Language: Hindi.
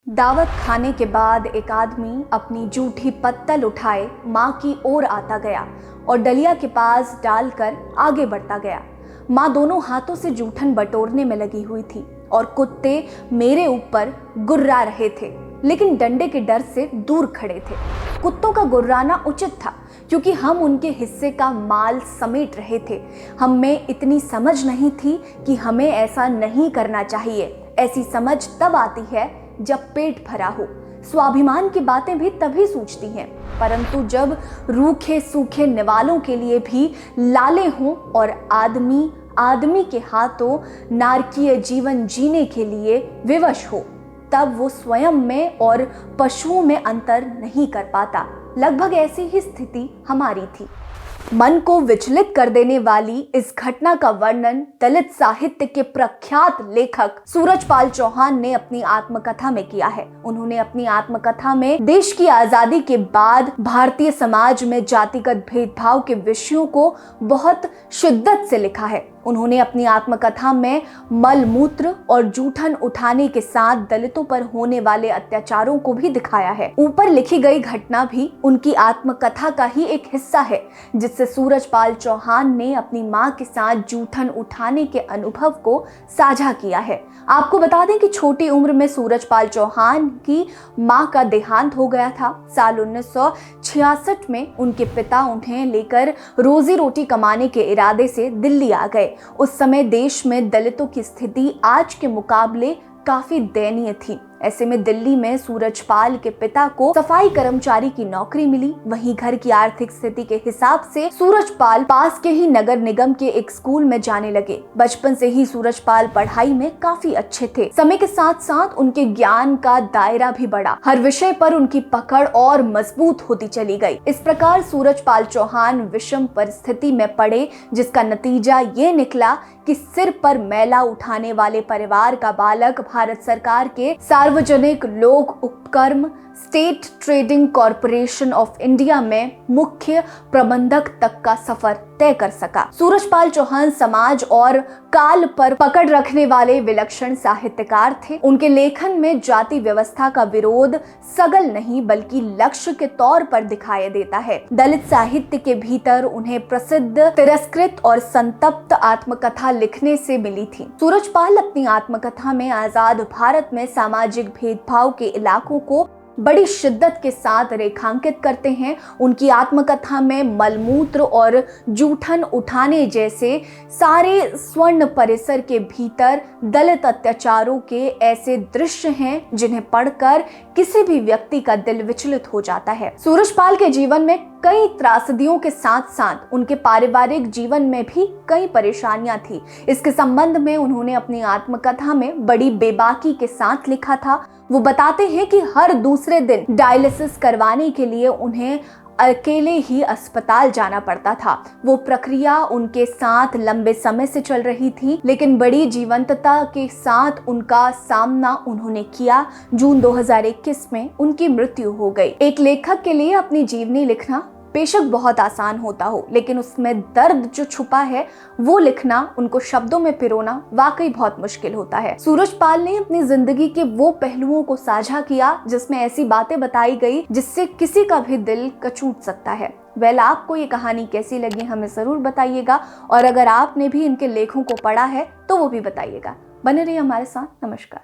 दावत खाने के बाद एक आदमी अपनी जूठी पत्तल उठाए माँ की ओर आता गया और डलिया के पास डालकर आगे बढ़ता गया। माँ दोनों हाथों से जूठन बटोरने में लगी हुई थी और कुत्ते मेरे ऊपर गुर्रा रहे थे, लेकिन डंडे के डर से दूर खड़े थे। कुत्तों का गुर्राना उचित था क्योंकि हम उनके हिस्से का माल समेट रहे थे। हम में इतनी समझ नहीं थी कि हमें ऐसा नहीं करना चाहिए। ऐसी समझ तब आती है जब पेट भरा हो। स्वाभिमान की बातें भी तभी सूझती हैं, परंतु जब रूखे सूखे निवालों के लिए भी लाले हों और आदमी के हाथों नारकीय जीवन जीने के लिए विवश हो, तब वो स्वयं में और पशुओं में अंतर नहीं कर पाता। लगभग ऐसी ही स्थिति हमारी थी। मन को विचलित कर देने वाली इस घटना का वर्णन दलित साहित्य के प्रख्यात लेखक सूरजपाल चौहान ने अपनी आत्मकथा में किया है। उन्होंने अपनी आत्मकथा में देश की आजादी के बाद भारतीय समाज में जातिगत भेदभाव के विषयों को बहुत शिद्दत से लिखा है। उन्होंने अपनी आत्मकथा में मल मूत्र और जूठन उठाने के साथ दलितों पर होने वाले अत्याचारों को भी दिखाया है। ऊपर लिखी गई घटना भी उनकी आत्मकथा का ही एक हिस्सा है, जिससे सूरजपाल चौहान ने अपनी मां के साथ जूठन उठाने के अनुभव को साझा किया है। आपको बता दें कि छोटी उम्र में सूरजपाल चौहान की मां का देहांत हो गया था। साल 1966 में उनके पिता उन्हें लेकर रोजी रोटी कमाने के इरादे से दिल्ली आ गए। उस समय देश में दलितों की स्थिति आज के मुकाबले काफी दयनीय थी। ऐसे में दिल्ली में सूरजपाल के पिता को सफाई कर्मचारी की नौकरी मिली। वहीं घर की आर्थिक स्थिति के हिसाब से सूरजपाल पास के ही नगर निगम के एक स्कूल में जाने लगे। बचपन से ही सूरजपाल पढ़ाई में काफी अच्छे थे। समय के साथ साथ उनके ज्ञान का दायरा भी बढ़ा। हर विषय पर उनकी पकड़ और मजबूत होती चली गई। इस प्रकार सूरजपाल चौहान विषम परिस्थिति में पड़े, जिसका नतीजा ये निकला कि सिर पर मैला उठाने वाले परिवार का बालक भारत सरकार के सार्वजनिक लोक उपक्रम state trading corporation of India में मुख्य प्रबंधक तक का सफर तय कर सका। सूरजपाल चौहान समाज और काल पर पकड़ रखने वाले विलक्षण साहित्यकार थे। उनके लेखन में जाति व्यवस्था का विरोध सगल नहीं बल्कि लक्ष्य के तौर पर दिखाई देता है। दलित साहित्य के भीतर उन्हें प्रसिद्ध तिरस्कृत और संतप्त आत्मकथा लिखने से मिली थी। सूरजपाल अपनी आत्मकथा में आजाद भारत में सामाजिक भेदभाव के इलाकों को बड़ी शिद्दत के साथ रेखांकित करते हैं। उनकी आत्मकथा में मलमूत्र और जूठन उठाने जैसे सारे स्वर्ण परिसर के भीतर दलित अत्याचारों के ऐसे दृश्य हैं जिन्हें पढ़कर किसी भी व्यक्ति का दिल विचलित हो जाता है। सूरजपाल के जीवन में कई त्रासदियों के साथ साथ उनके पारिवारिक जीवन में भी कई परेशानियां थी। इसके संबंध में उन्होंने अपनी आत्मकथा में बड़ी बेबाकी के साथ लिखा था। वो बताते हैं कि हर दूसरे दिन डायलिसिस करवाने के लिए उन्हें अकेले ही अस्पताल जाना पड़ता था। वो प्रक्रिया उनके साथ लंबे समय से चल रही थी, लेकिन बड़ी जीवंतता के साथ उनका सामना उन्होंने किया। जून 2021 में उनकी मृत्यु हो गई। एक लेखक के लिए अपनी जीवनी लिखना बेशक बहुत आसान होता हो, लेकिन उसमें दर्द जो छुपा है वो लिखना, उनको शब्दों में पिरोना वाकई बहुत मुश्किल होता है। सूरजपाल ने अपनी जिंदगी के वो पहलुओं को साझा किया जिसमें ऐसी बातें बताई गई जिससे किसी का भी दिल कचूट सकता है। आपको ये कहानी कैसी लगी हमें जरूर बताइएगा, और अगर आपने भी इनके लेखों को पढ़ा है तो वो भी बताइएगा। बने रहिए हमारे साथ। नमस्कार।